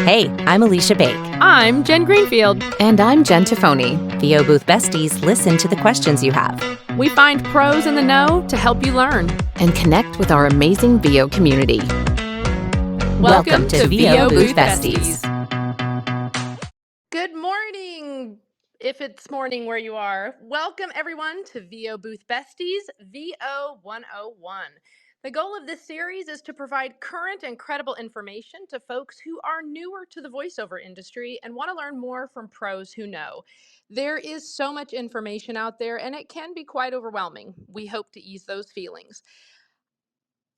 Hey, I'm Alicia Bake. I'm Jen Greenfield. And I'm Jen Tafoni. VO Booth Besties listen to the questions you have. We find pros in the know to help you learn. And connect with our amazing VO community. Welcome to VO Booth Besties. Good morning, if it's morning where you are. Welcome, everyone, to VO Booth Besties, VO-101. The goal of this series is to provide current and credible information to folks who are newer to the voiceover industry and want to learn more from pros who know. There is so much information out there, and it can be quite overwhelming. We hope to ease those feelings.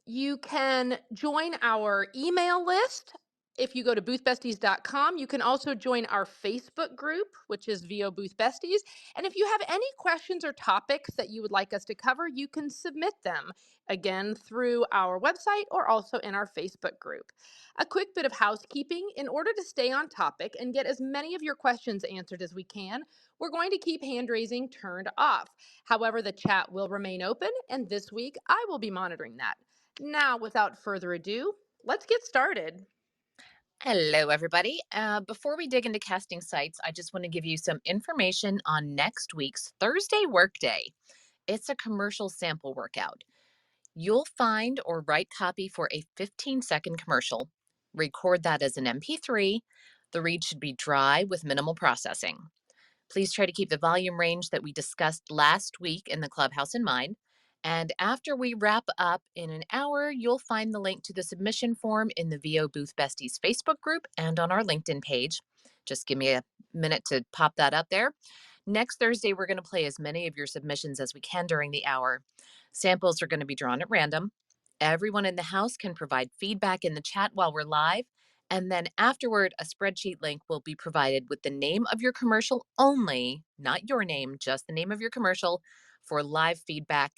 You can join our email list if you go to boothbesties.com. You can also join our Facebook group, which is VO Booth Besties. And if you have any questions or topics that you would like us to cover, you can submit them again through our website or also in our Facebook group. A quick bit of housekeeping. In order to stay on topic and get as many of your questions answered as we can, we're going to keep hand raising turned off. However, the chat will remain open, and this week I will be monitoring that. Now, without further ado, let's get started. Hello, everybody. Before we dig into casting sites, I just want to give you some information on next week's Thursday workday. It's a commercial sample workout. You'll find or write copy for a 15-second commercial. Record that as an MP3. The read should be dry with minimal processing. Please try to keep the volume range that we discussed last week in the clubhouse in mind. And after we wrap up in an hour, you'll find the link to the submission form in the VO Booth Besties Facebook group and on our LinkedIn page. Just give me a minute to pop that up there. Next Thursday, we're going to play as many of your submissions as we can during the hour. Samples are going to be drawn at random. Everyone in the house can provide feedback in the chat while we're live. And then afterward, a spreadsheet link will be provided with the name of your commercial only, not your name, just the name of your commercial for live feedback,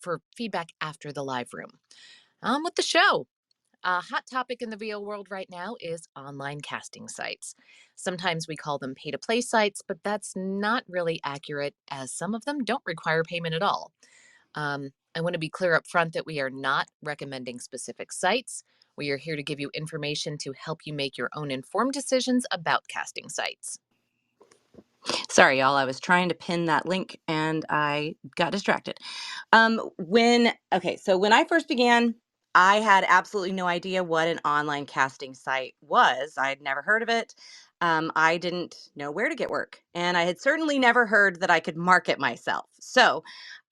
for feedback after the live room. On with the show. A hot topic in the VO world right now is online casting sites. Sometimes we call them pay-to-play sites, but that's not really accurate as some of them don't require payment at all. I want to be clear up front that we are not recommending specific sites. We are here to give you information to help you make your own informed decisions about casting sites. Sorry, y'all. I was trying to pin that link and I got distracted. So when I first began, I had absolutely no idea what an online casting site was. I'd never heard of it. I didn't know where to get work, and I had certainly never heard that I could market myself. So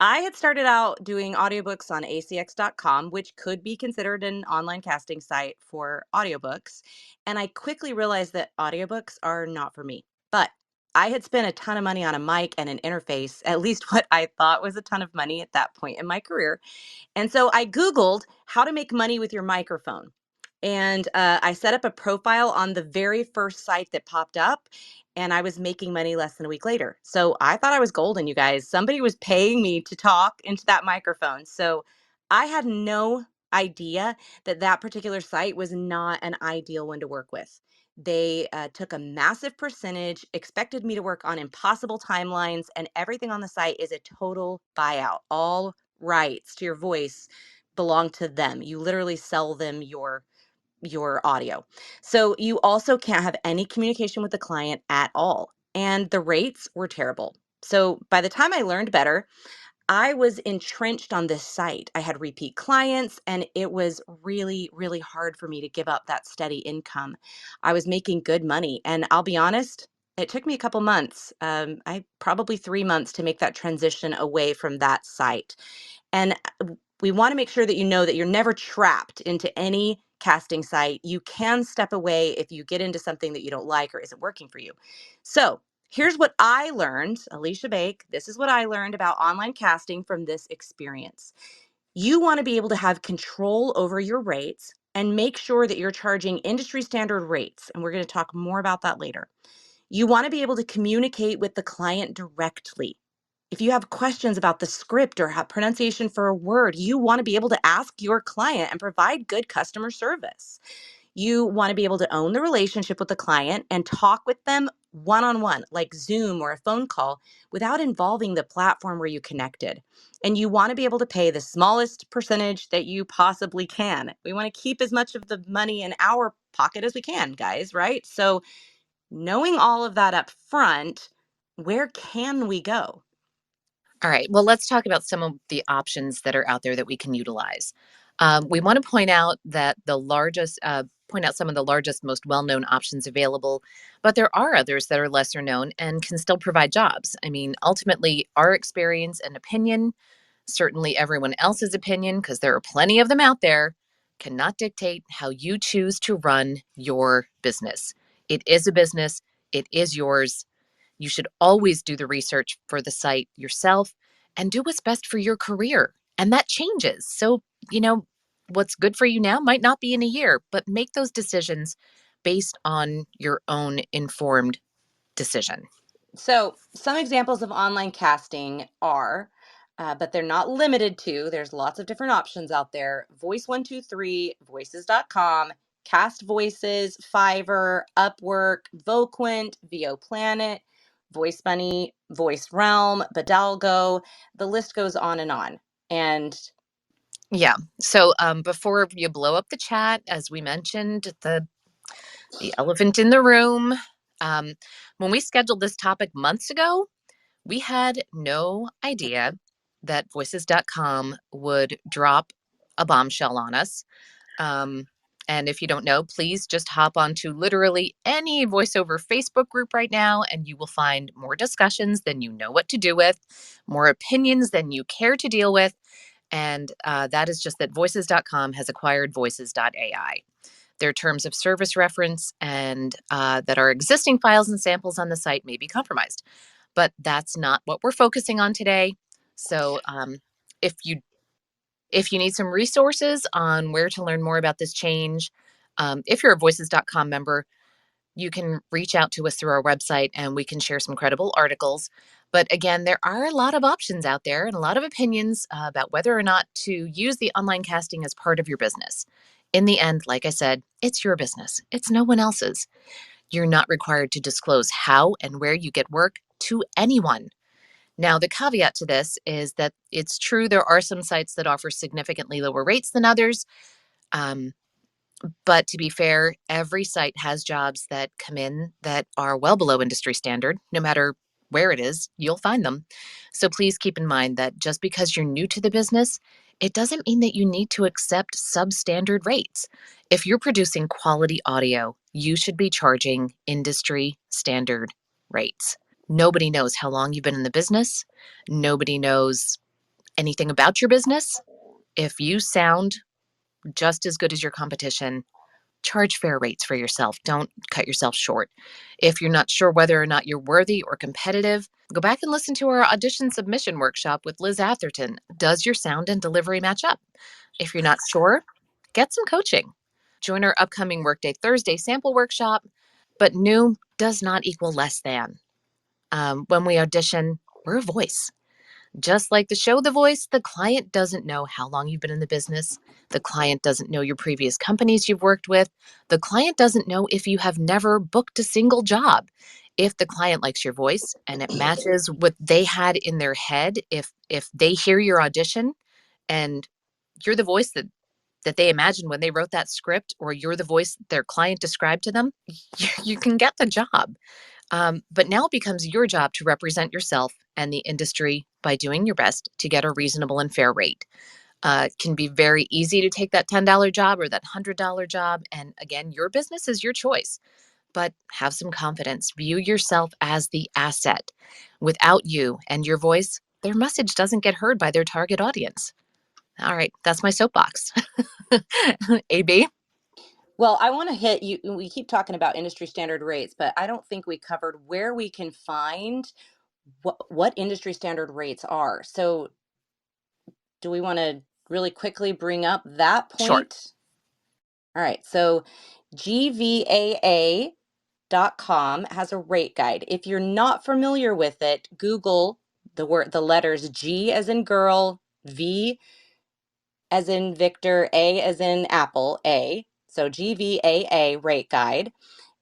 I had started out doing audiobooks on acx.com, which could be considered an online casting site for audiobooks. And I quickly realized that audiobooks are not for me. But I had spent a ton of money on a mic and an interface, at least what I thought was a ton of money at that point in my career. And so I Googled how to make money with your microphone. And I set up a profile on the very first site that popped up, and I was making money less than a week later. So I thought I was golden, you guys. Somebody was paying me to talk into that microphone. So I had no idea that that particular site was not an ideal one to work with. They took a massive percentage, expected me to work on impossible timelines, and everything on the site is a total buyout. All rights to your voice belong to them. You literally sell them your audio. So you also can't have any communication with the client at all. And the rates were terrible. So by the time I learned better, I was entrenched on this site. I had repeat clients, and it was really, really hard for me to give up that steady income. I was making good money. And I'll be honest, it took me a couple months, probably 3 months to make that transition away from that site. And we want to make sure that you know that you're never trapped into any casting site. You can step away if you get into something that you don't like or isn't working for you. So here's what I learned, Alicia Bake. This is what I learned about online casting from this experience. You want to be able to have control over your rates and make sure that you're charging industry standard rates. And we're going to talk more about that later. You want to be able to communicate with the client directly. If you have questions about the script or pronunciation for a word, you want to be able to ask your client and provide good customer service. You want to be able to own the relationship with the client and talk with them one-on-one, like Zoom or a phone call, without involving the platform where you connected. And you want to be able to pay the smallest percentage that you possibly can. We want to keep as much of the money in our pocket as we can, guys, right? So knowing all of that up front, where can we go? All right. Well, let's talk about some of the options that are out there that we can utilize. We want to point out some of the largest, most well-known options available, but there are others that are lesser known and can still provide jobs. I mean, ultimately, our experience and opinion, certainly everyone else's opinion, because there are plenty of them out there, cannot dictate how you choose to run your business. It is a business. It is yours. You should always do the research for the site yourself and do what's best for your career. And that changes. So, you know, what's good for you now might not be in a year, but make those decisions based on your own informed decision. So, some examples of online casting are, but they're not limited to, there's lots of different options out there: Voice123, Voices.com, Cast Voices, Fiverr, Upwork, Voquent, VO Planet, Voice Bunny, Voice Realm, Badalgo. The list goes on and on. And Yeah. So before you blow up the chat, as we mentioned, the elephant in the room. Um, when we scheduled this topic months ago, we had no idea that voices.com would drop a bombshell on us. Um, and if you don't know, please just hop onto literally any voiceover Facebook group right now, and you will find more discussions than you know what to do with, more opinions than you care to deal with. And that is just that voices.com has acquired voices.ai. Their terms of service reference and that our existing files and samples on the site may be compromised. But that's not what we're focusing on today. So if you if you need some resources on where to learn more about this change, if you're a voices.com member, you can reach out to us through our website and we can share some credible articles. But again, there are a lot of options out there and a lot of opinions about whether or not to use the online casting as part of your business. In the end, like I said, it's your business, it's no one else's. You're not required to disclose how and where you get work to anyone. Now, the caveat to this is that it's true there are some sites that offer significantly lower rates than others. Um, but to be fair, every site has jobs that come in that are well below industry standard. No matter where it is, you'll find them. So please keep in mind that just because you're new to the business, it doesn't mean that you need to accept substandard rates. If you're producing quality audio, you should be charging industry standard rates. Nobody knows how long you've been in the business. Nobody knows anything about your business. If you sound just as good as your competition, charge fair rates for yourself. Don't cut yourself short. If you're not sure whether or not you're worthy or competitive, go back and listen to our audition submission workshop with Liz Atherton. Does your sound and delivery match up? If you're not sure, get some coaching. Join our upcoming Workday Thursday sample workshop. But new does not equal less than. When we audition, we're a voice. Just like the show The Voice, the client doesn't know how long you've been in the business. The client doesn't know your previous companies you've worked with. The client doesn't know if you have never booked a single job. If the client likes your voice and it matches what they had in their head, if they hear your audition and you're the voice that they imagined when they wrote that script, or you're the voice their client described to them, you can get the job. But now it becomes your job to represent yourself and the industry by doing your best to get a reasonable and fair rate. It can be very easy to take that $10 job or that $100 job. And again, your business is your choice, but have some confidence. View yourself as the asset. Without you and your voice, their message doesn't get heard by their target audience. All right, that's my soapbox. AB? well, I want to hit you. We keep talking about industry standard rates, but I don't think we covered where we can find what industry standard rates are. So, do we want to really quickly bring up that Sure. point? All right. So, GVAA.com has a rate guide. If you're not familiar with it, Google the letters G as in girl, V as in Victor, A as in Apple, A. So GVAA rate guide.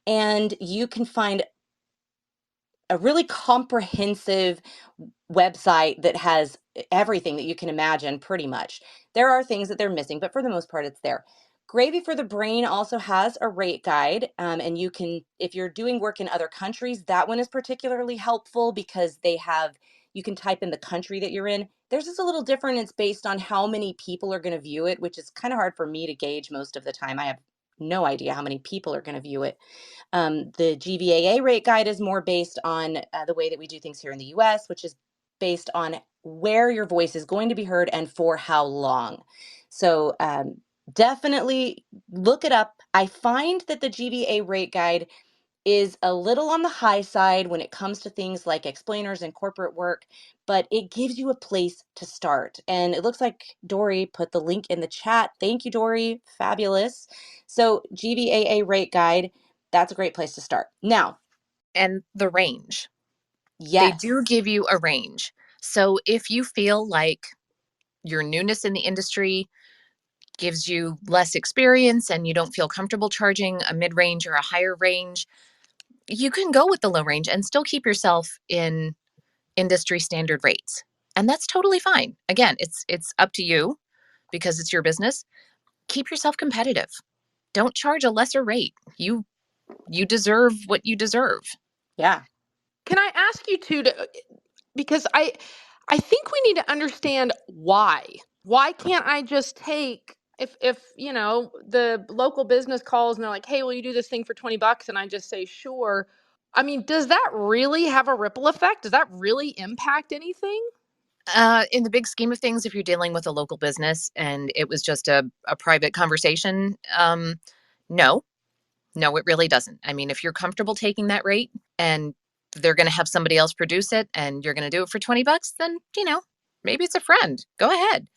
And you can find a really comprehensive website that has everything that you can imagine pretty much. There are things that they're missing, but for the most part, it's there. Gravy for the Brain also has a rate guide, and you can, if you're doing work in other countries, that one is particularly helpful because you can type in the country that you're in. Theirs is a little different. It's based on how many people are going to view it, which is kind of hard for me to gauge most of the time. I have no idea how many people are going to view it. The GVAA rate guide is more based on the way that we do things here in the US, which is based on where your voice is going to be heard and for how long. So definitely look it up. I find that the GVA rate guide is a little on the high side when it comes to things like explainers and corporate work, but it gives you a place to start. And it looks like Dory put the link in the chat. Thank you, Dory. Fabulous. So, GVAA rate guide, that's a great place to start. Now, And the range. They do yes. give you a range. So if you feel like your newness in the industry gives you less experience and you don't feel comfortable charging a mid range or a higher range, you can go with the low range and still keep yourself in industry standard rates. And that's totally fine. Again, it's up to you because it's your business. Keep yourself competitive. Don't charge a lesser rate. You deserve what you deserve. Yeah. Can I ask you to because I think we need to understand why. Why can't I just take if you know the local business calls and they're like, "Hey, will you do this thing for $20?" and I just say, "Sure." I mean, does that really have a ripple effect? Does that really impact anything? In the big scheme of things, if you're dealing with a local business and it was just a private conversation, no, no, it really doesn't. I mean, if you're comfortable taking that rate and they're going to have somebody else produce it and you're going to do it for $20, then, maybe it's a friend. Go ahead.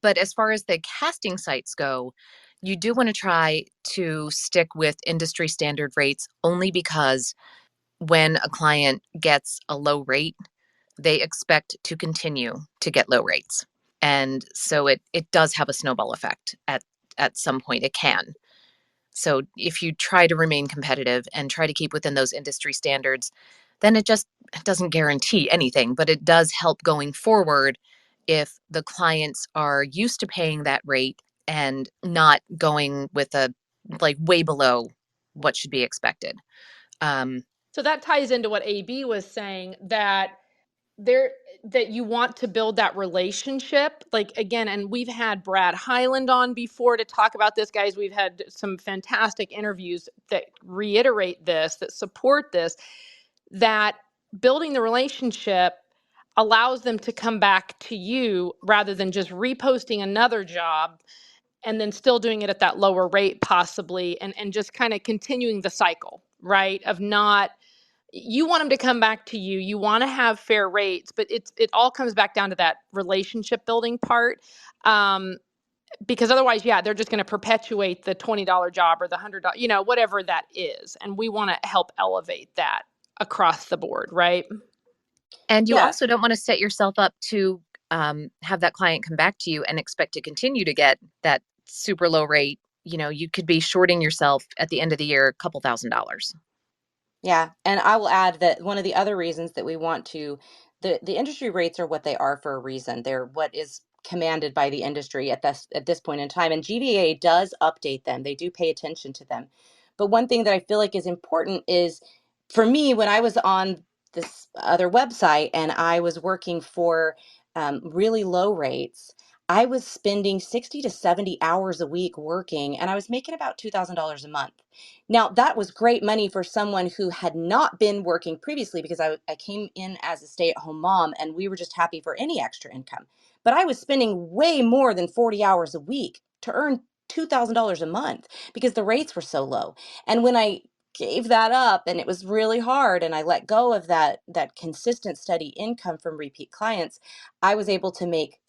But as far as the casting sites go, you do want to try to stick with industry standard rates only because when a client gets a low rate, they expect to continue to get low rates. And so it does have a snowball effect at some point. It can. So if you try to remain competitive and try to keep within those industry standards, then it doesn't guarantee anything, but it does help going forward if the clients are used to paying that rate and not going with a like way below what should be expected. Um, So that ties into what AB was saying that there that you want to build that relationship like again, and we've had Brad Highland on before to talk about this. Guys, we've had some fantastic interviews that reiterate this, that support this, that building the relationship allows them to come back to you rather than just reposting another job and then still doing it at that lower rate possibly, and just kind of continuing the cycle, right, of not, you want them to come back to you, you want to have fair rates, but it all comes back down to that relationship building part. um, because otherwise, yeah, they're just going to perpetuate the $20 job or the $100, whatever that is, and we want to help elevate that across the board, right? and you Yeah. also don't want to set yourself up to have that client come back to you and expect to continue to get that super low rate. You could be shorting yourself at the end of the year a couple $1,000s. Yeah, and I will add that one of the other reasons that we want to the industry rates are what they are for a reason. They're what is commanded by the industry at this point in time, and GVA does update them. They do pay attention to them. But one thing that I feel like is important is for me when I was on this other website and I was working for really low rates, I was spending 60 to 70 hours a week working, and I was making about $2,000 a month. Now, that was great money for someone who had not been working previously because I came in as a stay at home mom and we were just happy for any extra income. But I was spending way more than 40 hours a week to earn $2,000 a month because the rates were so low. And when I gave that up and it was really hard and I let go of that consistent steady income from repeat clients, I was able to make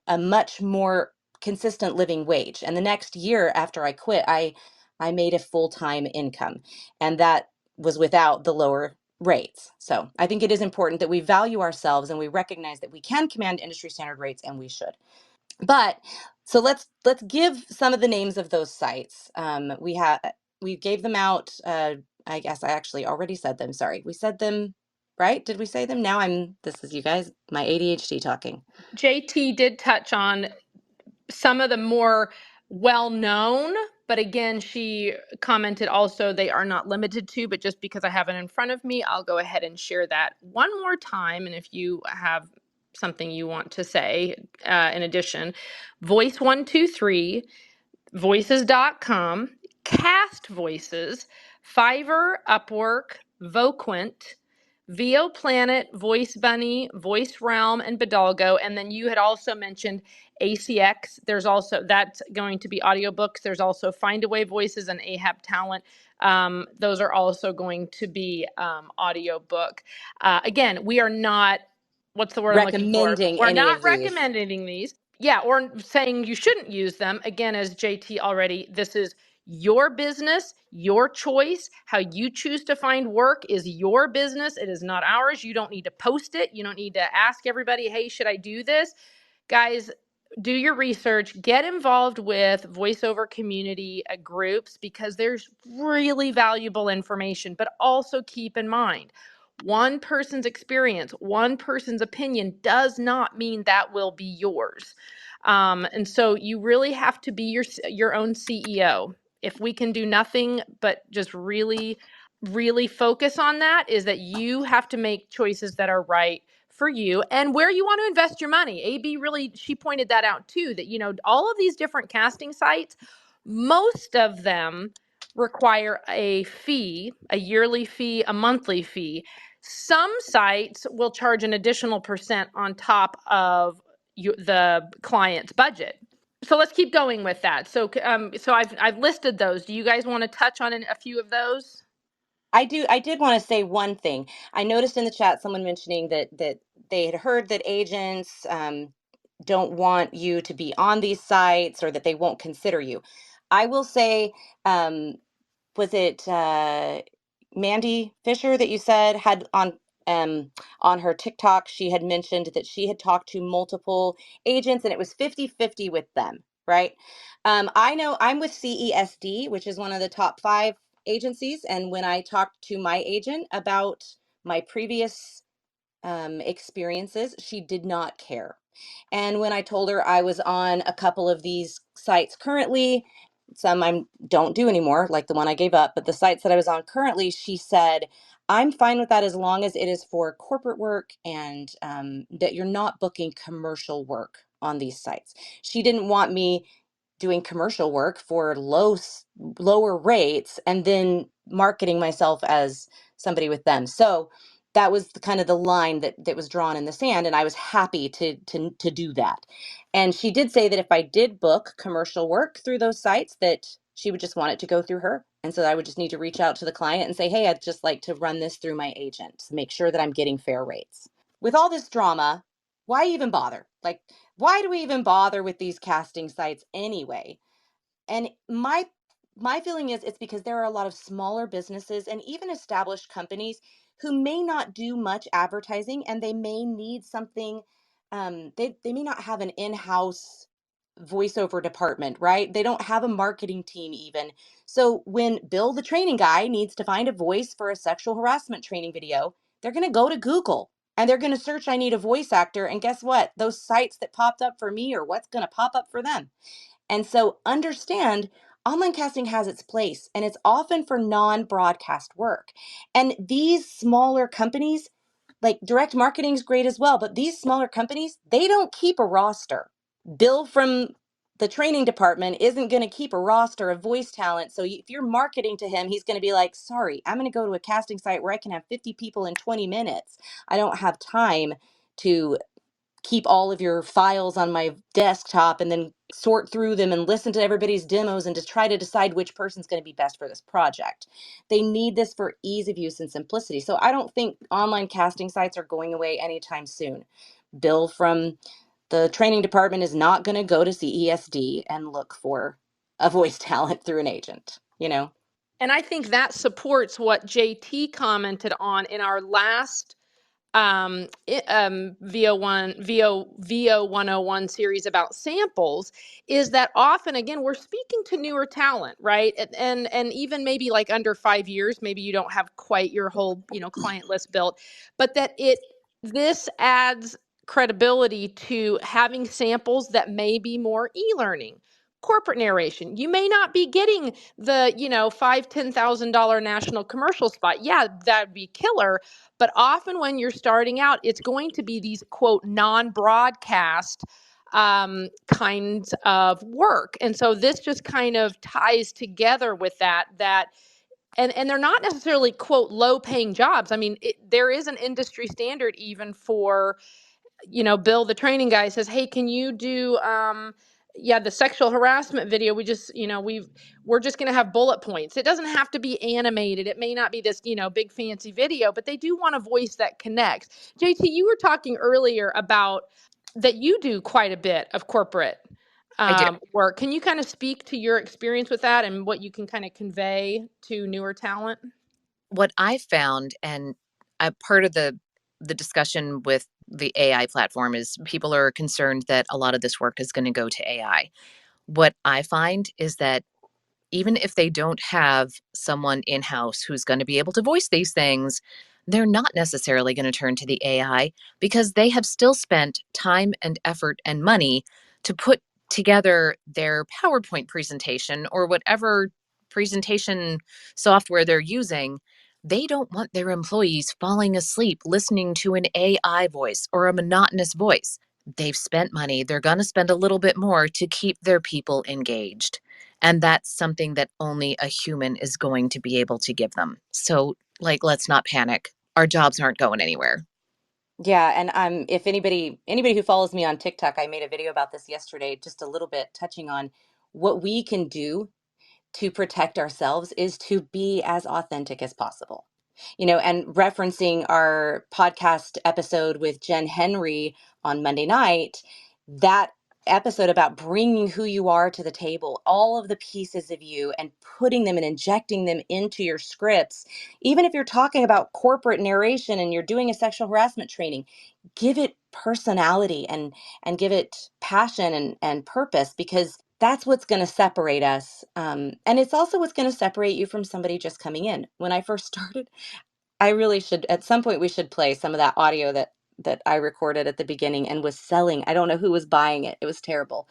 a much more consistent living wage. And the next year after I quit, I made a full-time income, and that was without the lower rates. So I think it is important that we value ourselves and we recognize that we can command industry standard rates and we should. But so let's give some of the names of those sites. We gave them out I guess I actually already said them. Sorry. We said them, right? Did we say them? Now this is you guys, my ADHD talking. JT did touch on some of the more well-known, but again, she commented also they are not limited to, but just because I have it in front of me, I'll go ahead and share that one more time. And if you have something you want to say in addition, Voice 123, Voices.com, Cast Voices, Fiverr, Upwork, Voquent, VO Planet, Voice Bunny, Voice Realm, and Bidalgo. And then you had also mentioned ACX. There's also, that's going to be audiobooks. There's also Findaway Voices and Ahab Talent. Those are also going to be audiobook. Again, we are not, what's the word I'm looking for? Recommending We're any not of these. recommending these. Yeah, or saying you shouldn't use them. Again, as JT already, this is your business, your choice. How you choose to find work is your business. It is not ours. You don't need to post it. You don't need to ask everybody, hey, should I do this? Guys, do your research, get involved with voiceover community groups because there's really valuable information, but also keep in mind, one person's experience, one person's opinion does not mean that will be yours. And so you really have to be your own CEO. If we can do nothing but just really, really focus on that, is that you have to make choices that are right for you and where you want to invest your money. AB really, she pointed that out too, that, all of these different casting sites, most of them require a fee, a yearly fee, a monthly fee. Some sites will charge an additional percent on top of the client's budget. So let's keep going with that. So I've listed those. Do you guys want to touch on a few of those? I do. I did want to say one thing. I noticed in the chat someone mentioning that they had heard that agents don't want you to be on these sites or that they won't consider you. I will say, um, was it Mandy Fisher that you said had um, on her TikTok? She had mentioned that she had talked to multiple agents and it was 50-50 with them, right? I know I'm with CESD, which is one of the top 5 agencies. And when I talked to my agent about my previous experiences, she did not care. And when I told her I was on a couple of these sites currently, some I don't do anymore, like the one I gave up, but the sites that I was on currently, she said, I'm fine with that as long as it is for corporate work and that you're not booking commercial work on these sites. She didn't want me doing commercial work for lower rates and then marketing myself as somebody with them. So that was kind of the line that was drawn in the sand, and I was happy to do that. And she did say that if I did book commercial work through those sites, that she would just want it to go through her. And so I would just need to reach out to the client and say, hey, I'd just like to run this through my agent to make sure that I'm getting fair rates. With all this drama, why even bother? Like, why do we even bother with these casting sites anyway? And my feeling is it's because there are a lot of smaller businesses and even established companies who may not do much advertising and they may need something. They may not have an in-house voiceover department, right? They don't have a marketing team even. So when Bill the training guy needs to find a voice for a sexual harassment training video, they're going to go to Google and they're going to search I need a voice actor, and guess what? Those sites that popped up for me are what's going to pop up for them. And so understand online casting has its place and it's often for non-broadcast work. And these smaller companies, like direct marketing is great as well, but these smaller companies, they don't keep a roster. Bill from the training department isn't going to keep a roster of voice talent. So if you're marketing to him, he's going to be like, sorry, I'm going to go to a casting site where I can have 50 people in 20 minutes. I don't have time to keep all of your files on my desktop and then sort through them and listen to everybody's demos and just try to decide which person's going to be best for this project. They need this for ease of use and simplicity. So I don't think online casting sites are going away anytime soon. Bill from the training department is not going to go to CESD and look for a voice talent through an agent, you know? And I think that supports what JT commented on in our last VO101 series about samples, is that often, again, we're speaking to newer talent, right? And even maybe like under 5 years, maybe you don't have quite your whole, client list built, but this adds credibility to having samples that may be more e-learning, corporate narration. You may not be getting the, $5,000-$10,000 national commercial spot. Yeah, that'd be killer. But often when you're starting out, it's going to be these quote non-broadcast kinds of work. And so this just kind of ties together with that. And they're not necessarily quote low paying jobs. I mean, there is an industry standard even for, Bill, the training guy, says, "Hey, can you do the sexual harassment video? We just, we're just going to have bullet points. It doesn't have to be animated. It may not be this, big fancy video, but they do want a voice that connects." JT, you were talking earlier about that you do quite a bit of corporate I do. work. Can you kind of speak to your experience with that and what you can kind of convey to newer talent? What I found, and a part of the discussion with the AI platform is people are concerned that a lot of this work is going to go to AI. What I find is that even if they don't have someone in house who's going to be able to voice these things, they're not necessarily going to turn to the AI because they have still spent time and effort and money to put together their PowerPoint presentation or whatever presentation software they're using. They don't want their employees falling asleep listening to an AI voice or a monotonous voice. They've spent money, they're going to spend a little bit more to keep their people engaged. And that's something that only a human is going to be able to give them. So, like, let's not panic. Our jobs aren't going anywhere. Yeah, and if anybody who follows me on TikTok, I made a video about this yesterday, just a little bit touching on what we can do to protect ourselves is to be as authentic as possible. And referencing our podcast episode with Jen Henry on Monday night, that episode about bringing who you are to the table, all of the pieces of you, and putting them and injecting them into your scripts. Even if you're talking about corporate narration and you're doing a sexual harassment training, give it personality and give it passion and purpose, because that's what's going to separate us. And it's also what's going to separate you from somebody just coming in. When I first started, I really should, at some point, we should play some of that audio that I recorded at the beginning and was selling. I don't know who was buying it. It was terrible.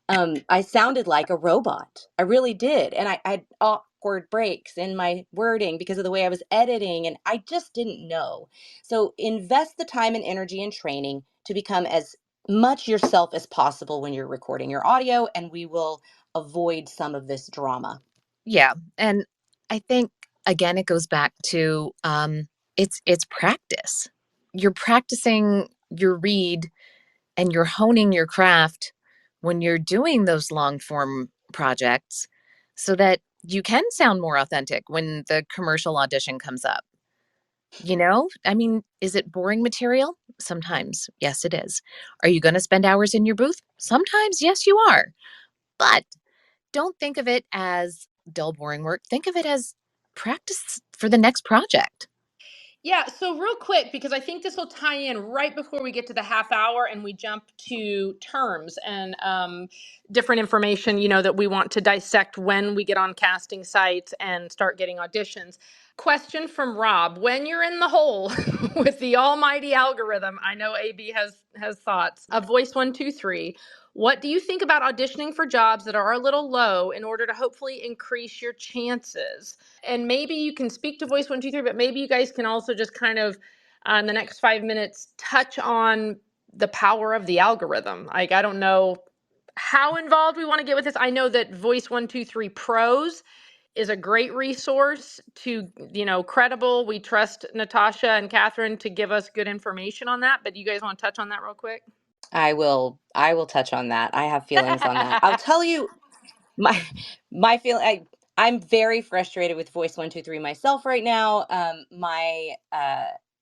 I sounded like a robot. I really did. And I had awkward breaks in my wording because of the way I was editing, and I just didn't know. So invest the time and energy in training to become as much yourself as possible when you're recording your audio, and we will avoid some of this drama. Yeah. And I think, again, it goes back to it's practice. You're practicing your read and you're honing your craft when you're doing those long form projects so that you can sound more authentic when the commercial audition comes up. I mean, is it boring material? Sometimes, yes, it is. Are you going to spend hours in your booth? Sometimes, yes, you are. But don't think of it as dull, boring work. Think of it as practice for the next project. Yeah, so real quick, because I think this will tie in right before we get to the half hour and we jump to terms and different information, that we want to dissect when we get on casting sites and start getting auditions. Question from Rob: when you're in the hole with the almighty algorithm, I know AB has thoughts of Voice 123. What do you think about auditioning for jobs that are a little low in order to hopefully increase your chances? And maybe you can speak to Voice 123, but maybe you guys can also just kind of, in the next 5 minutes, touch on the power of the algorithm. Like, I don't know how involved we want to get with this. I know that Voice 123 Pros is a great resource to, credible. We trust Natasha and Catherine to give us good information on that. But you guys want to touch on that real quick? I will touch on that. I have feelings on that. I'll tell you my my feeling. I'm very frustrated with Voice 123 myself right now. I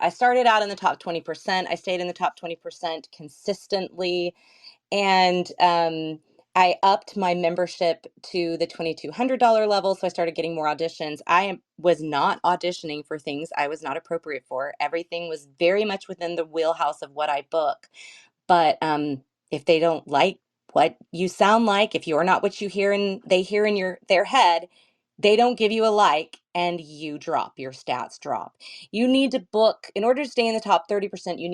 started out in the top 20%. I stayed in the top 20% consistently, and I upped my membership to the $2,200 level, so I started getting more auditions. Was not auditioning for things I was not appropriate for. Everything was very much within the wheelhouse of what I book. But if they don't like what you sound like, if you're not what you hear and they hear in their head, they don't give you a like and you drop, your stats drop. You need to book in order to stay in the top 30%, you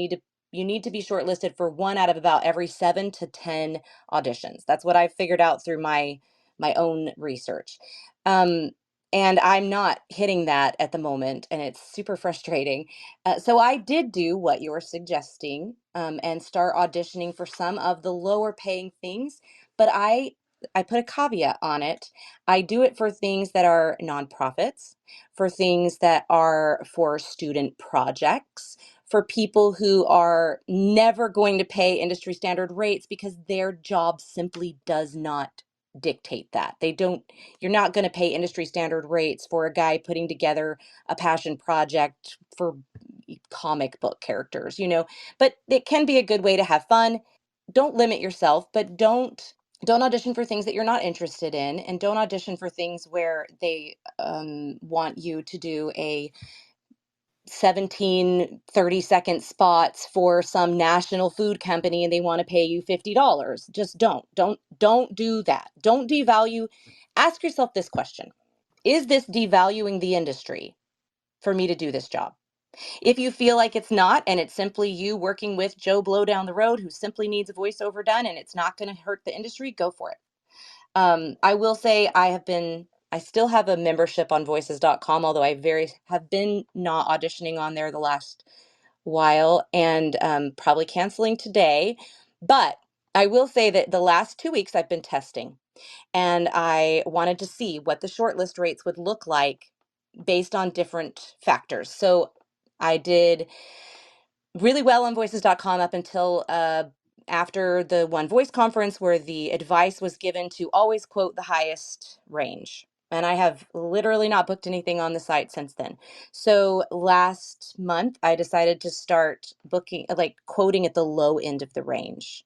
need to be shortlisted for one out of about every 7 to 10 auditions. That's what I figured out through my own research. Um, and I'm not hitting that at the moment, and it's super frustrating. So I did do what you were suggesting, and start auditioning for some of the lower paying things, but I put a caveat on it. I do it for things that are nonprofits, for things that are for student projects, for people who are never going to pay industry standard rates because their job simply does not dictate that. You're not going to pay industry standard rates for a guy putting together a passion project for comic book characters, but it can be a good way to have fun. Don't limit yourself, but don't audition for things that you're not interested in, and don't audition for things where they want you to do a 17 30-second spots for some national food company and they want to pay you $50. Just don't do that. Don't devalue. Ask yourself this question: is this devaluing the industry for me to do this job? If you feel like it's not, and it's simply you working with Joe Blow down the road who simply needs a voiceover done and it's not going to hurt the industry, go for it. I will say I still have a membership on voices.com, although have been not auditioning on there the last while, and probably canceling today. But I will say that the last 2 weeks I've been testing, and I wanted to see what the shortlist rates would look like based on different factors. So I did really well on voices.com up until after the One Voice conference, where the advice was given to always quote the highest range. And I have literally not booked anything on the site since then. So last month, I decided to start booking, like quoting at the low end of the range.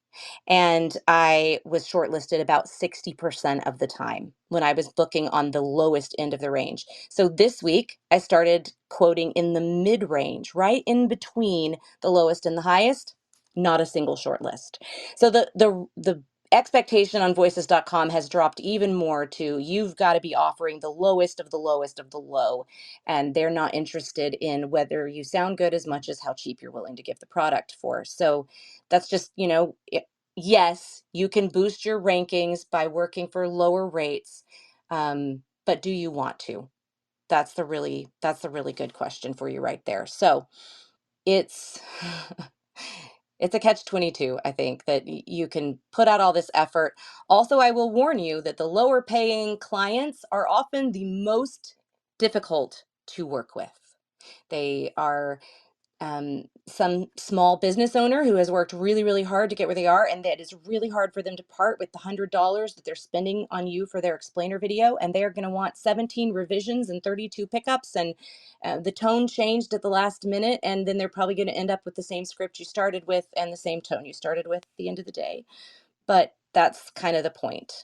And I was shortlisted about 60% of the time when I was booking on the lowest end of the range. So this week, I started quoting in the mid range, right in between the lowest and the highest. Not a single shortlist. So the expectation on voices.com has dropped even more to, you've got to be offering the lowest of the lowest of the low, and they're not interested in whether you sound good as much as how cheap you're willing to give the product for. So that's just, yes, you can boost your rankings by working for lower rates, but do you want to? That's the really good question for you right there. So it's it's a catch 22, I think, that you can put out all this effort. Also, I will warn you that the lower paying clients are often the most difficult to work with. They are some small business owner who has worked really, really hard to get where they are, and that is really hard for them to part with the $100 that they're spending on you for their explainer video, and they're going to want 17 revisions and 32 pickups, and the tone changed at the last minute, and then they're probably going to end up with the same script you started with and the same tone you started with at the end of the day. But that's kind of the point.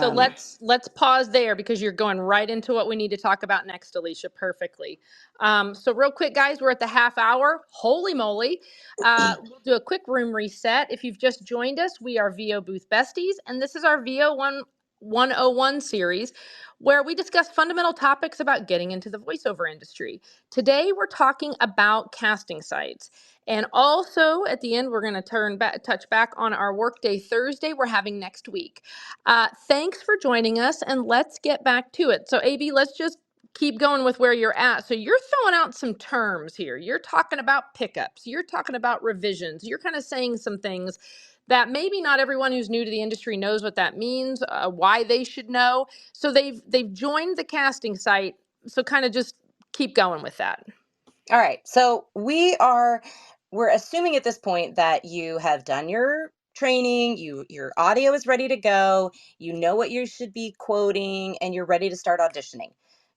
So let's pause there because you're going right into what we need to talk about next, Alicia, perfectly. So real quick, guys, we're at the half hour. Holy moly. We'll do a quick room reset. If you've just joined us, we are VO Booth Besties, and this is our VO-101 series where we discuss fundamental topics about getting into the voiceover industry. Today, we're talking about casting sites. And also at the end, we're going to touch back on our Workday Thursday we're having next week. Thanks for joining us, and let's get back to it. So, AB, let's just keep going with where you're at. So, you're throwing out some terms here. You're talking about pickups, you're talking about revisions, you're kind of saying some things that maybe not everyone who's new to the industry knows what that means, why they should know. So, they've joined the casting site. So, kind of just keep going with that. All right. So we're assuming at this point that you have done your training, your audio is ready to go, you know what you should be quoting, and you're ready to start auditioning.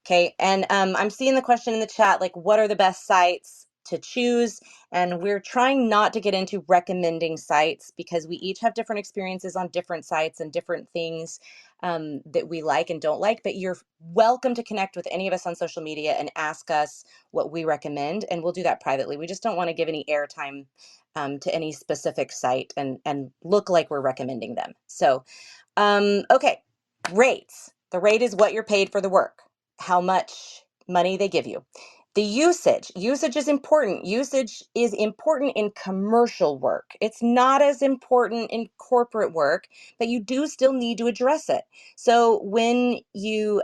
Okay. And I'm seeing the question in the chat, like, what are the best sites? to choose. And we're trying not to get into recommending sites because we each have different experiences on different sites and different things that we like and don't like. But you're welcome to connect with any of us on social media and ask us what we recommend, and we'll do that privately. We just don't want to give any airtime to any specific site and look like we're recommending them. So, okay, rates. The rate is what you're paid for the work, how much money they give you. The usage is important. Usage is important in commercial work. It's not as important in corporate work, but you do still need to address it. So when you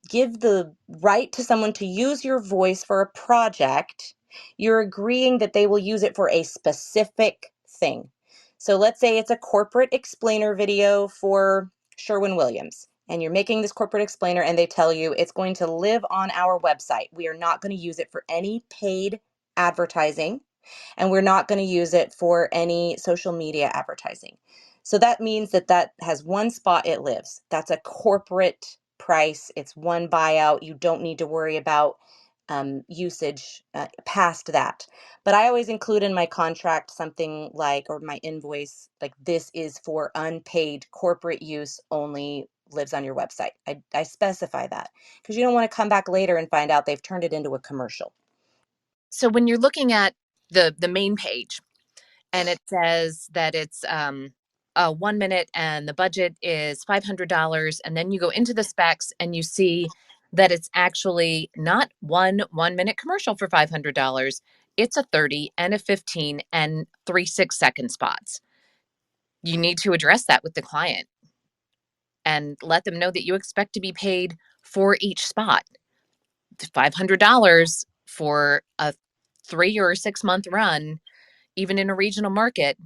give the right to someone to use your voice for a project, you're agreeing that they will use it for a specific thing. So let's say it's a corporate explainer video for Sherwin-Williams, and you're making this corporate explainer and they tell you it's going to live on our website. We are not going to use it for any paid advertising, and we're not going to use it for any social media advertising. So that means that that has one spot it lives. That's a corporate price. It's one buyout. You don't need to worry about usage past that. But I always include in my contract something like, or my invoice, like this is for unpaid corporate use only, lives on your website. I specify that because you don't want to come back later and find out they've turned it into a commercial. So when you're looking at the main page and it says that it's 1 minute and the budget is $500, and then you go into the specs and you see that it's actually not 1 minute commercial for $500. It's a 30 and a 15 and 3 6-second spots. You need to address that with the client and let them know that you expect to be paid for each spot. $500 for a 3 or 6 month run, even in a regional market,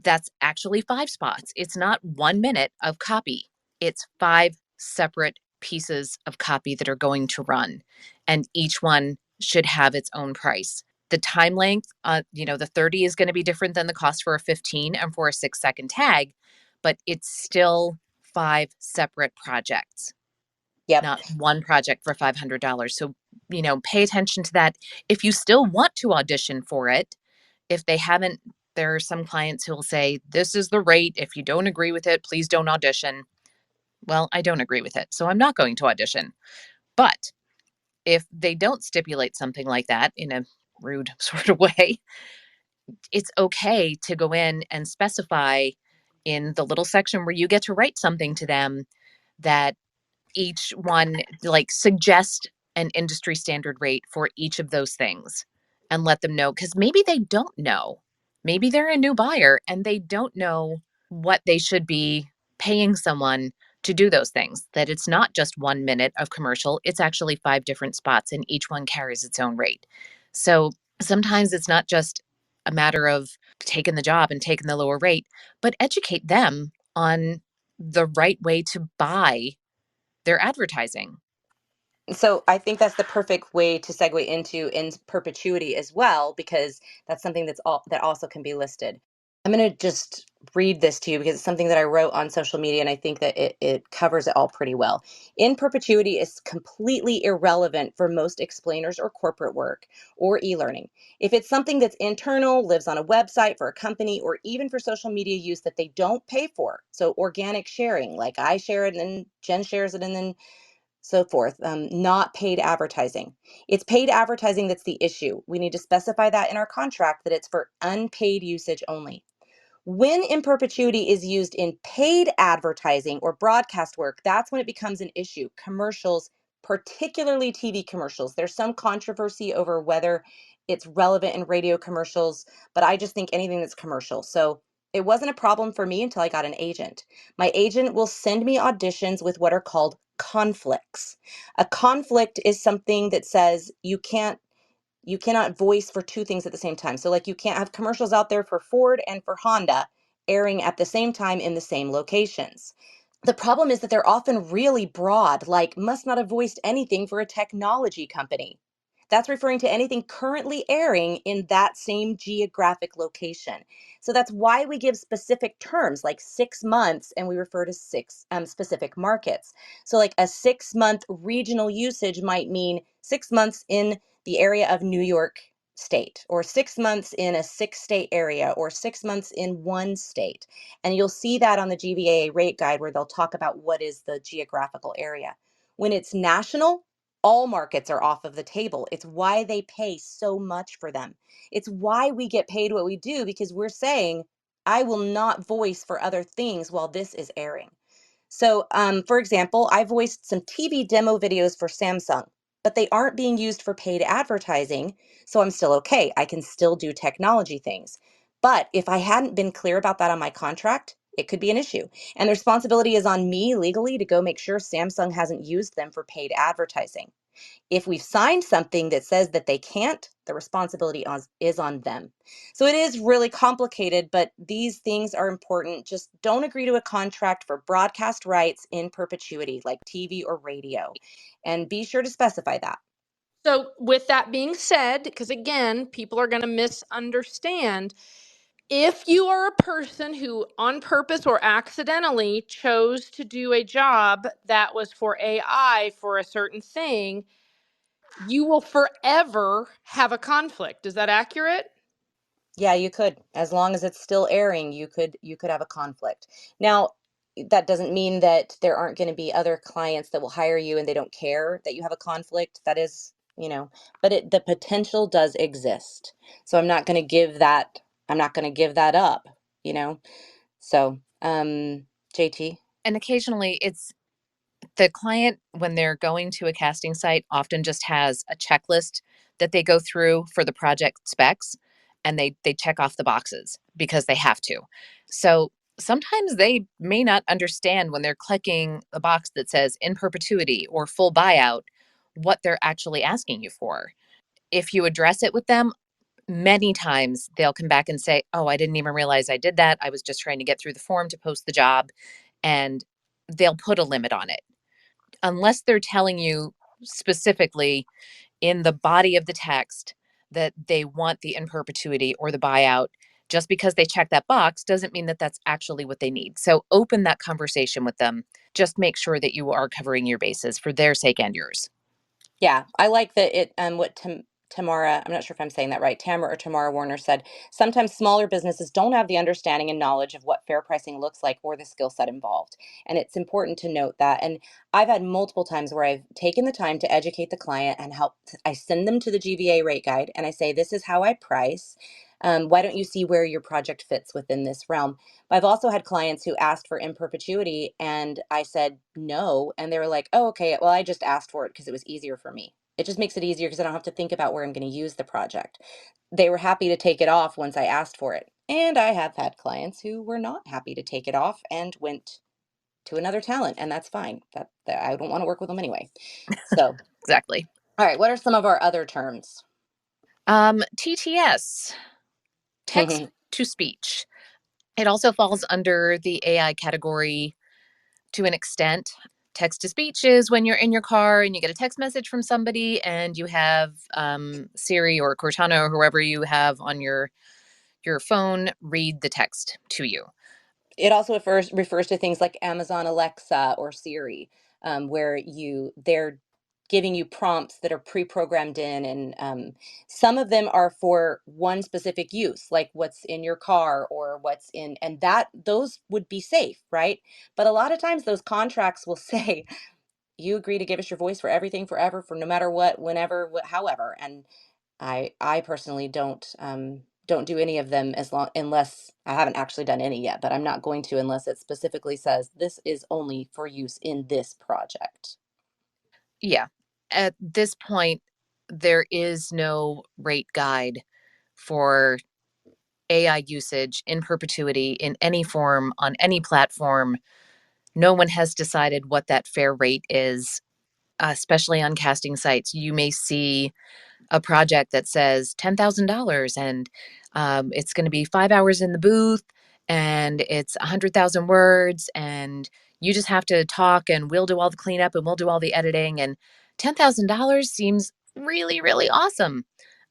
that's actually 5 spots. It's not 1 minute of copy. It's 5 separate pieces of copy that are going to run, and each one should have its own price. The time length, the 30 is going to be different than the cost for a 15 and for a 6 second tag, but it's still 5 separate projects, Yep. not one project for $500. So, pay attention to that. If you still want to audition for it, if they haven't, there are some clients who will say, this is the rate. If you don't agree with it, please don't audition. Well, I don't agree with it, so I'm not going to audition. But if they don't stipulate something like that in a rude sort of way, it's okay to go in and specify in the little section where you get to write something to them that each one, like, suggest an industry standard rate for each of those things and let them know, because maybe they don't know. Maybe they're a new buyer and they don't know what they should be paying someone to do those things, that it's not just 1 minute of commercial, it's actually 5 different spots and each one carries its own rate. So sometimes it's not just a matter of taking the job and taking the lower rate, but educate them on the right way to buy their advertising. So I think that's the perfect way to segue into in perpetuity as well, because that's something that also can be listed. I'm going to just read this to you because it's something that I wrote on social media, and I think that it covers it all pretty well. In perpetuity is completely irrelevant for most explainers or corporate work or e-learning. If it's something that's internal, lives on a website for a company, or even for social media use that they don't pay for, so organic sharing, like I share it and then Jen shares it and then so forth, not paid advertising. It's paid advertising that's the issue. We need to specify that in our contract that it's for unpaid usage only. When in perpetuity is used in paid advertising or broadcast work, that's when it becomes an issue. Commercials, particularly TV commercials. There's some controversy over whether it's relevant in radio commercials, but I just think anything that's commercial. So it wasn't a problem for me until I got an agent. My agent will send me auditions with what are called conflicts. A conflict is something that says you cannot voice for two things at the same time. So like you can't have commercials out there for Ford and for Honda airing at the same time in the same locations. The problem is that they're often really broad, like must not have voiced anything for a technology company. That's referring to anything currently airing in that same geographic location. So that's why we give specific terms like 6 months, and we refer to six specific markets. So, like a 6 month regional usage might mean 6 months in the area of New York State, or 6 months in a 6 state area, or 6 months in one state. And you'll see that on the GVAA rate guide where they'll talk about what is the geographical area. When it's national, all markets are off of the table. It's why they pay so much for them. It's why we get paid what we do, because we're saying, I will not voice for other things while this is airing. So, for example, I voiced some TV demo videos for Samsung, but they aren't being used for paid advertising. So I'm still okay. I can still do technology things. But if I hadn't been clear about that on my contract, it could be an issue. And the responsibility is on me legally to go make sure Samsung hasn't used them for paid advertising. If we've signed something that says that they can't, the responsibility is on them. So it is really complicated, but these things are important. Just don't agree to a contract for broadcast rights in perpetuity, like TV or radio, and be sure to specify that. So, with that being said, because again, people are going to misunderstand, if you are a person who on purpose or accidentally chose to do a job that was for AI for a certain thing, you will forever have a conflict. Is that accurate? Yeah, you could. As long as it's still airing, you could have a conflict. Now, that doesn't mean that there aren't going to be other clients that will hire you and they don't care that you have a conflict. That is, but the potential does exist. So I'm not going to give that up, you know. So, JT. And occasionally it's the client, when they're going to a casting site, often just has a checklist that they go through for the project specs, and they check off the boxes because they have to. So sometimes they may not understand when they're clicking a box that says in perpetuity or full buyout what they're actually asking you for. If you address it with them, many times they'll come back and say, "Oh, I didn't even realize I did that. I was just trying to get through the form to post the job." And they'll put a limit on it unless they're telling you specifically in the body of the text that they want the in perpetuity or the buyout. Just because they check that box doesn't mean that that's actually what they need. So open that conversation with them. Just make sure that you are covering your bases for their sake and yours. Yeah, I like that what Tamara, I'm not sure if I'm saying that right, Tamara or Tamara Warner said, sometimes smaller businesses don't have the understanding and knowledge of what fair pricing looks like or the skill set involved. And it's important to note that. And I've had multiple times where I've taken the time to educate the client and help. I send them to the GVA rate guide and I say, this is how I price. Why don't you see where your project fits within this realm? But I've also had clients who asked for in perpetuity and I said no. And they were like, oh, okay, well, I just asked for it because it was easier for me. It just makes it easier because I don't have to think about where I'm going to use the project. They were happy to take it off once I asked for it. And I have had clients who were not happy to take it off and went to another talent, and that's fine. That I don't want to work with them anyway. So, Exactly. all right, what are some of our other terms? TTS, text to speech. It also falls under the AI category to an extent. Text to speech is when you're in your car and you get a text message from somebody and you have Siri or Cortana or whoever you have on your phone read the text to you. It also refers to things like Amazon Alexa or Siri, where they're giving you prompts that are pre-programmed in, and some of them are for one specific use, like what's in your car or what's in, and that those would be safe, right? But a lot of times those contracts will say, you agree to give us your voice for everything, forever, for no matter what, whenever, however, and I personally don't do any of them as long unless I haven't actually done any yet, but I'm not going to unless it specifically says this is only for use in this project. Yeah. At this point, there is no rate guide for AI usage in perpetuity in any form on any platform. No one has decided what that fair rate is, especially on casting sites. You may see a project that says $10,000 and it's going to be 5 hours in the booth and it's 100,000 words and you just have to talk and we'll do all the cleanup and we'll do all the editing. And $10,000 seems really, really awesome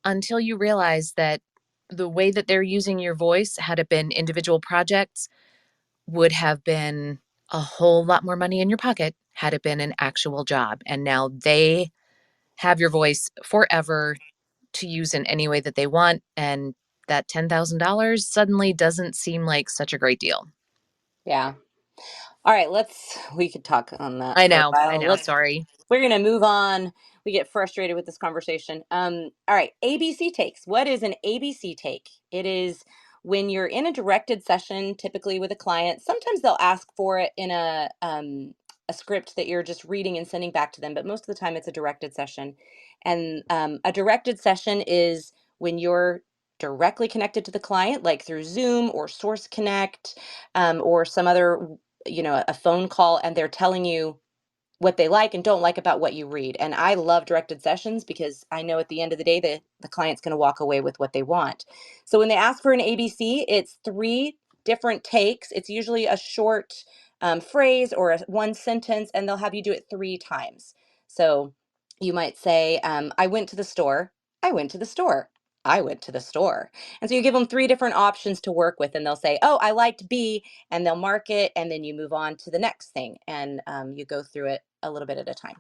until you realize that the way that they're using your voice, had it been individual projects, would have been a whole lot more money in your pocket had it been an actual job. And now they have your voice forever to use in any way that they want. And that $10,000 suddenly doesn't seem like such a great deal. Yeah. All right, we could talk on that for a I while. know. Sorry. We're going to move on. We get frustrated with this conversation. All right, ABC takes. What is an ABC take? It is when you're in a directed session, typically with a client. Sometimes they'll ask for it in a script that you're just reading and sending back to them, but most of the time it's a directed session. And a directed session is when you're directly connected to the client, like through Zoom or Source Connect, or some other, a phone call, and they're telling you what they like and don't like about what you read. And I love directed sessions because I know at the end of the day the client's going to walk away with what they want. So when they ask for an ABC, it's three different takes. It's usually a short phrase or one sentence, and they'll have you do it three times. So you might say, I went to the store. I went to the store. I went to the store. And so you give them three different options to work with, and they'll say, oh, I liked B, and they'll mark it, and then you move on to the next thing, and you go through it a little bit at a time.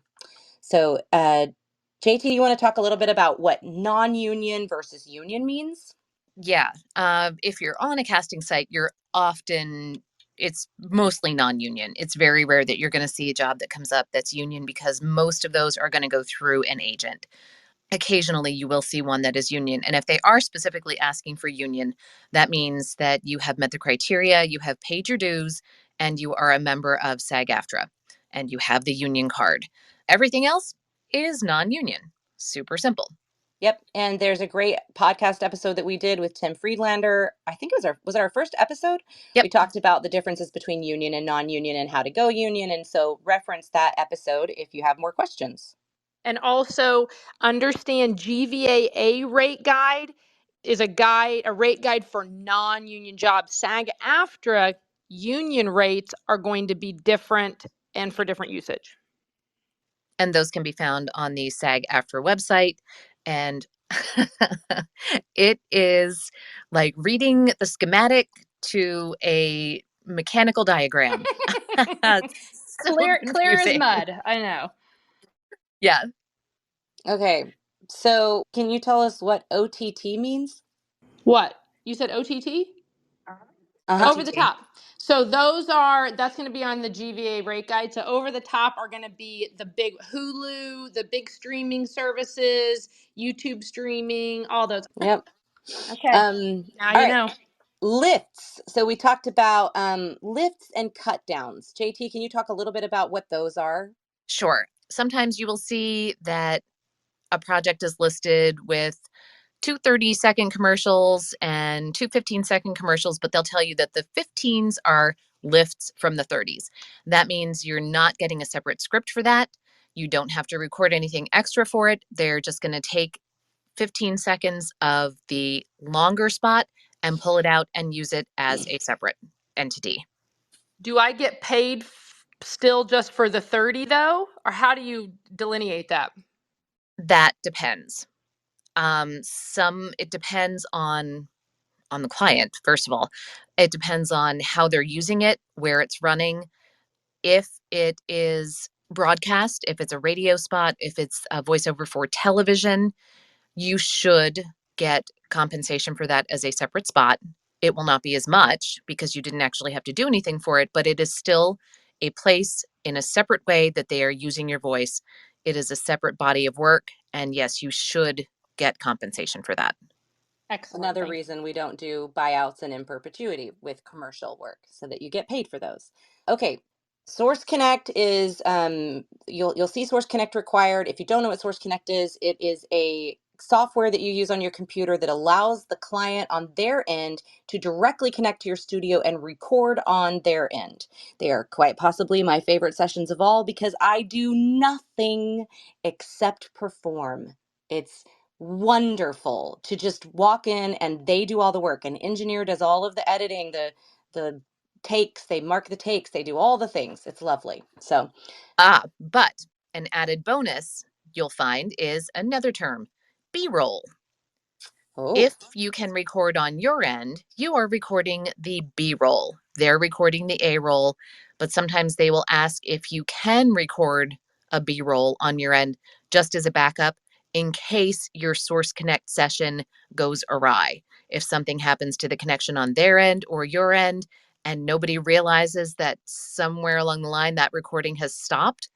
So, JT, you want to talk a little bit about what non-union versus union means? Yeah. If you're on a casting site, it's mostly non union. It's very rare that you're going to see a job that comes up that's union because most of those are going to go through an agent. Occasionally, you will see one that is union. And if they are specifically asking for union, that means that you have met the criteria, you have paid your dues, and you are a member of SAG AFTRA, and you have the union card. Everything else is non union. Super simple. Yep, and there's a great podcast episode that we did with Tim Friedlander. I think it was it our first episode? Yep. We talked about the differences between union and non-union and how to go union, and so reference that episode if you have more questions. And also understand GVAA rate guide is a rate guide for non-union jobs. SAG-AFTRA union rates are going to be different and for different usage. And those can be found on the SAG AFTRA website. And it is like reading the schematic to a mechanical diagram. It's so Clear as confusing. mud. I know. Yeah, Okay, so can you tell us what OTT means? What? You said OTT? Uh-huh. Over the OTT. top. So that's going to be on the GVA rate guide. So over the top are going to be the big Hulu, the big streaming services, YouTube streaming, all those. Yep. Okay. Now All you right. know. Lifts. So we talked about lifts and cut downs. JT, can you talk a little bit about what those are? Sure. Sometimes you will see that a project is listed with two 30-second commercials and two 15-second commercials, but they'll tell you that the 15s are lifts from the 30s. That means you're not getting a separate script for that. You don't have to record anything extra for it. They're just going to take 15 seconds of the longer spot and pull it out and use it as a separate entity. Do I get paid still just for the 30 though? Or how do you delineate that? That depends. Some it depends on the client. First of all, it depends on how they're using it, where it's running. If it is broadcast, if it's a radio spot, if it's a voiceover for television, you should get compensation for that as a separate spot. It will not be as much because you didn't actually have to do anything for it, but it is still a place in a separate way that they are using your voice. It is a separate body of work. And yes, you should get compensation for that. Excellent. Another Thank reason we don't do buyouts and in perpetuity with commercial work, so that you get paid for those. Okay, Source Connect is you'll see Source Connect required. If you don't know what Source Connect is, it is a software that you use on your computer that allows the client on their end to directly connect to your studio and record on their end. They are quite possibly my favorite sessions of all because I do nothing except perform. It's wonderful to just walk in and they do all the work. An engineer does all of the editing, the takes, they mark the takes, they do all the things. It's lovely. So, But an added bonus, you'll find is another term, B roll. Oh, If you can record on your end, you are recording the B roll. They're recording the A roll, but sometimes they will ask if you can record a B roll on your end just as a backup in case your Source Connect session goes awry. If something happens to the connection on their end or your end, and nobody realizes that somewhere along the line that recording has stopped,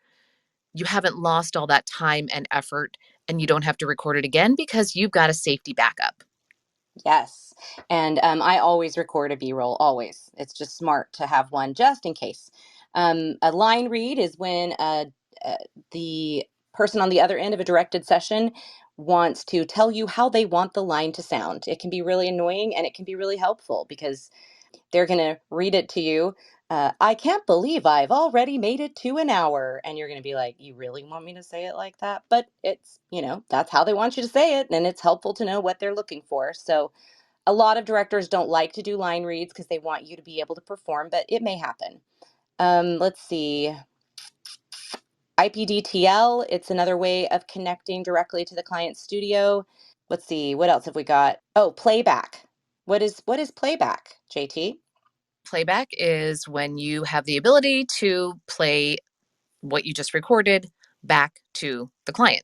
you haven't lost all that time and effort, and you don't have to record it again because you've got a safety backup. yes. And I always record a B-roll, always. It's just smart to have one just in case. A line read is when the person on the other end of a directed session wants to tell you how they want the line to sound. It can be really annoying and it can be really helpful because they're going to read it to you. I can't believe I've already made it to an hour. And you're going to be like, you really want me to say it like that? But it's, that's how they want you to say it. And it's helpful to know what they're looking for. So a lot of directors don't like to do line reads because they want you to be able to perform, but it may happen. Let's see. IPDTL, it's another way of connecting directly to the client studio. Let's see, what else have we got? Oh, playback. What is playback, JT? Playback is when you have the ability to play what you just recorded back to the client.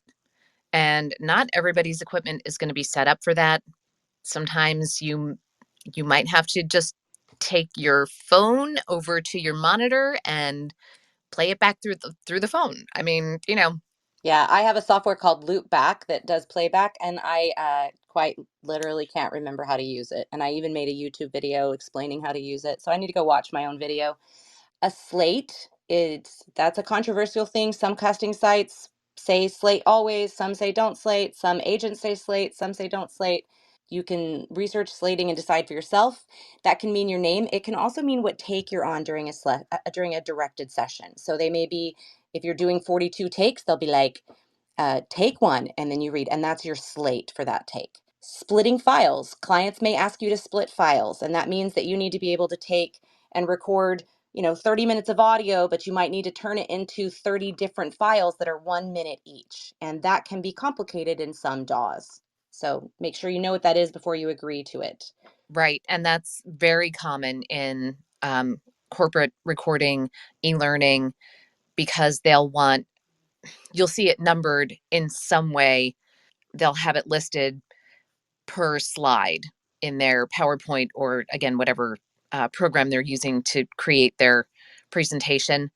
And not everybody's equipment is going to be set up for that. Sometimes you might have to just take your phone over to your monitor and play it back through the phone. I mean, Yeah, I have a software called Loopback that does playback, and I quite literally can't remember how to use it. And I even made a YouTube video explaining how to use it. So I need to go watch my own video. A slate, that's a controversial thing. Some casting sites say slate always, some say don't slate, some agents say slate, some say don't slate. You can research slating and decide for yourself. That can mean your name. It can also mean what take you're on during a directed session. So they may be, if you're doing 42 takes, they'll be like, take one, and then you read, and that's your slate for that take. Splitting files. Clients may ask you to split files, and that means that you need to be able to take and record 30 minutes of audio, but you might need to turn it into 30 different files that are 1 minute each. And that can be complicated in some DAWs. So make sure you know what that is before you agree to it. right. And that's very common in corporate recording, e-learning, because you'll see it numbered in some way. They'll have it listed per slide in their PowerPoint or, again, whatever program they're using to create their presentation.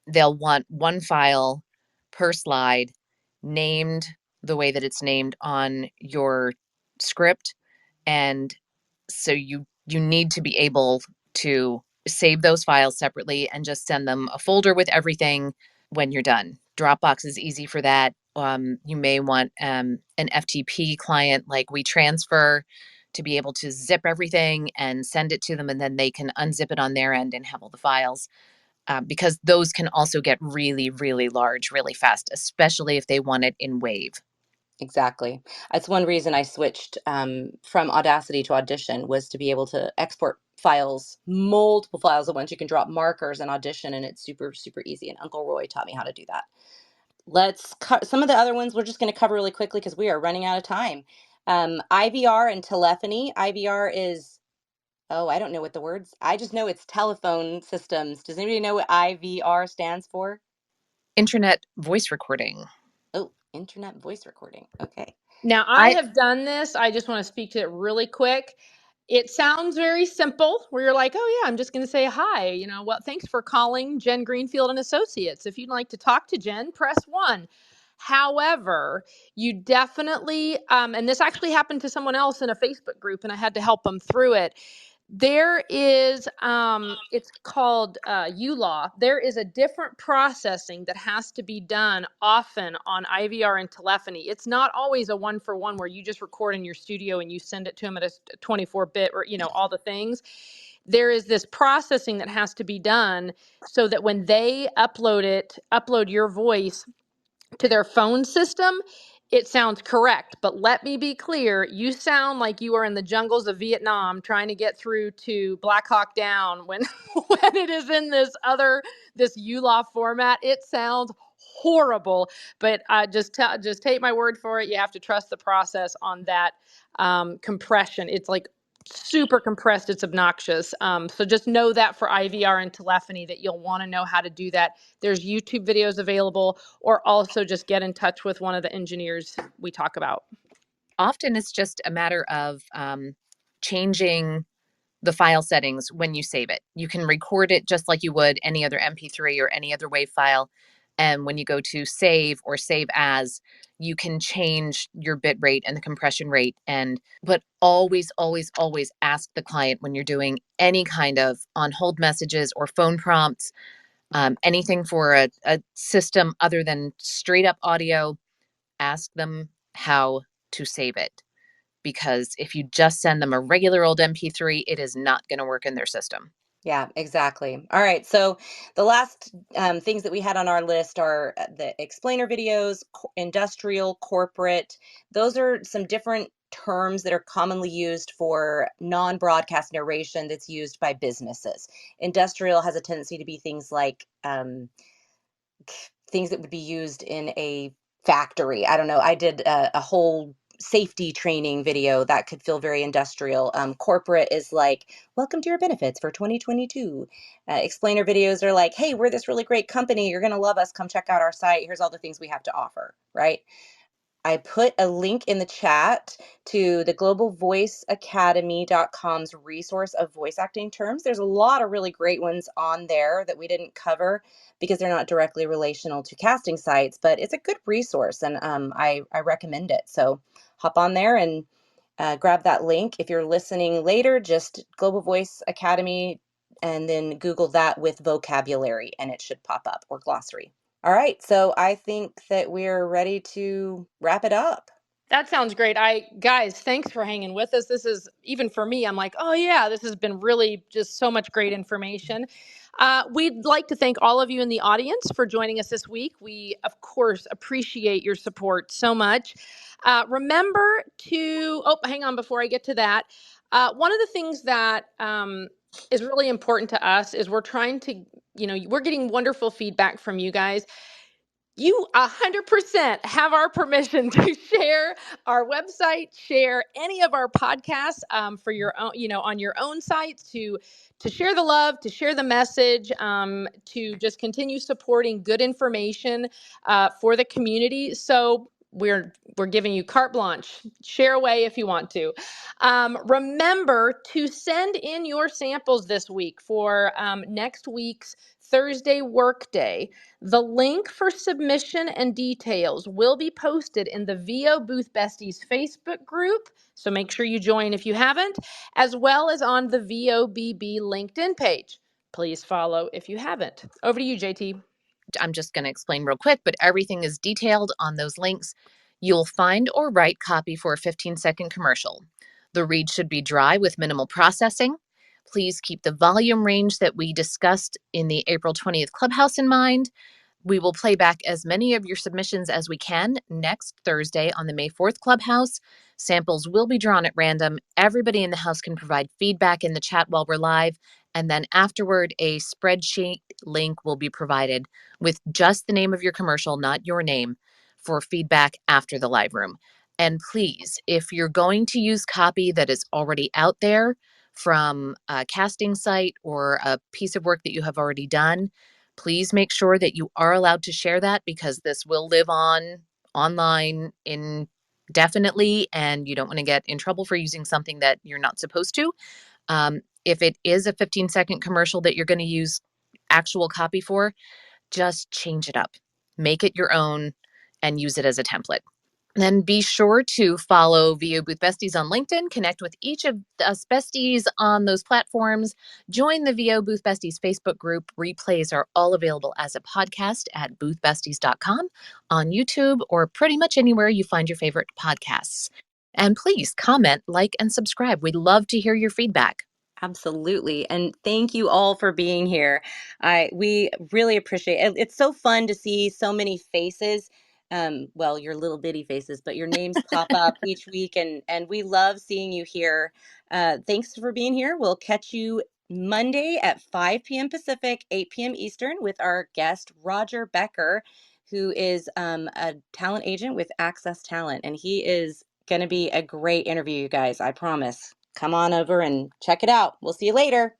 They'll want one file per slide named the way that it's named on your script. And so you need to be able to save those files separately and just send them a folder with everything when you're done. Dropbox is easy for that. You may want an FTP client like WeTransfer to be able to zip everything and send it to them, and then they can unzip it on their end and have all the files. Because those can also get really, really large really fast, especially if they want it in Wave. Exactly. That's one reason I switched from Audacity to Audition, was to be able to export files, multiple files at once. You can drop markers in Audition, and it's super, super easy. And Uncle Roy taught me how to do that. Let's some of the other ones we're just going to cover really quickly because we are running out of time. IVR and telephony. IVR is, oh, I don't know what the words. I just know it's telephone systems. Does anybody know what IVR stands for? Internet voice recording. Oh, internet voice recording. Okay. Now, I I have done this. I just want to speak to it really quick. It sounds very simple where you're like, oh, yeah, I'm just going to say hi. Well, thanks for calling Jen Greenfield and Associates. If you'd like to talk to Jen, press 1. However, you definitely, and this actually happened to someone else in a Facebook group, and I had to help them through it. There is, it's called ULaw. There is a different processing that has to be done often on IVR and telephony. It's not always a one-for-one where you just record in your studio and you send it to them at a 24-bit or, all the things. There is this processing that has to be done so that when they upload your voice to their phone system, it sounds correct. But let me be clear, you sound like you are in the jungles of Vietnam trying to get through to Black Hawk Down when when it is in this ULaw format. It sounds horrible, but just take my word for it. You have to trust the process on that compression. It's like super compressed. It's obnoxious. So just know that for IVR and telephony that you'll want to know how to do that. There's YouTube videos available, or also just get in touch with one of the engineers we talk about. Often it's just a matter of changing the file settings when you save it. You can record it just like you would any other MP3 or any other WAV file. And when you go to save or save as, you can change your bit rate and the compression rate. But always, always, always ask the client when you're doing any kind of on hold messages or phone prompts, anything for a system other than straight up audio, ask them how to save it, because if you just send them a regular old MP3, it is not going to work in their system. Yeah, exactly. All right. So the last things that we had on our list are the explainer videos, industrial, corporate. Those are some different terms that are commonly used for non-broadcast narration that's used by businesses. Industrial has a tendency to be things like things that would be used in a factory. I don't know. I did a whole safety training video that could feel very industrial. Corporate is like, welcome to your benefits for 2022. Explainer videos are like, hey, we're this really great company. You're going to love us. Come check out our site. Here's all the things we have to offer, right? I put a link in the chat to the globalvoiceacademy.com's resource of voice acting terms. There's a lot of really great ones on there that we didn't cover because they're not directly relational to casting sites, but it's a good resource, and I recommend it. So hop on there and grab that link. If you're listening later, just Global Voice Academy and then Google that with vocabulary and it should pop up, or glossary. All right, so I think that we're ready to wrap it up. That sounds great. Guys, thanks for hanging with us. This is, even for me, I'm like, oh yeah, this has been really just so much great information. We'd like to thank all of you in the audience for joining us this week. We, of course, appreciate your support so much. Remember to, oh, hang on, before I get to that. One of the things that is really important to us is we're trying to, we're getting wonderful feedback from you guys. You 100% have our permission to share our website, share any of our podcasts for your own, on your own sites, to share the love, to share the message, to just continue supporting good information for the community. So we're giving you carte blanche. Share away if you want to. Remember to send in your samples this week for next week's Thursday workday. The link for submission and details will be posted in the VO Booth Besties Facebook group, so make sure you join if you haven't, as well as on the VOBB LinkedIn page. Please follow if you haven't. Over to you, JT. I'm just going to explain real quick, but everything is detailed on those links. You'll find or write copy for a 15-second commercial. The read should be dry with minimal processing. Please keep the volume range that we discussed in the April 20th Clubhouse in mind. We will play back as many of your submissions as we can next Thursday on the May 4th Clubhouse. Samples will be drawn at random. Everybody in the house can provide feedback in the chat while we're live. And then afterward, a spreadsheet link will be provided with just the name of your commercial, not your name, for feedback after the live room. And please, if you're going to use copy that is already out there from a casting site or a piece of work that you have already done, please make sure that you are allowed to share that, because this will live on online indefinitely and you don't want to get in trouble for using something that you're not supposed to. If it is a 15-second commercial that you're going to use actual copy for, just change it up, make it your own, and use it as a template. Then be sure to follow VO Booth Besties on LinkedIn, connect with each of us besties on those platforms, join the VO Booth Besties Facebook group. Replays are all available as a podcast at boothbesties.com, on YouTube, or pretty much anywhere you find your favorite podcasts. And please comment, like, and subscribe. We'd love to hear your feedback. Absolutely. And thank you all for being here. We really appreciate it. It's so fun to see so many faces. Well, your little bitty faces, but your names pop up each week, and we love seeing you here. Thanks for being here. We'll catch you Monday at 5 p.m. Pacific, 8 p.m. Eastern with our guest, Roger Becker, who is a talent agent with Access Talent. And he is going to be a great interview, you guys. I promise. Come on over and check it out. We'll see you later.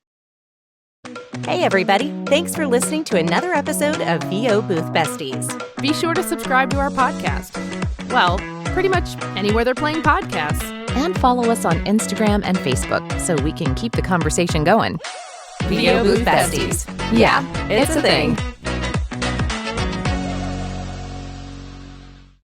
Hey, everybody. Thanks for listening to another episode of VO Booth Besties. Be sure to subscribe to our podcast. Well, pretty much anywhere they're playing podcasts. And follow us on Instagram and Facebook so we can keep the conversation going. VO Booth Besties. Yeah, it's a thing.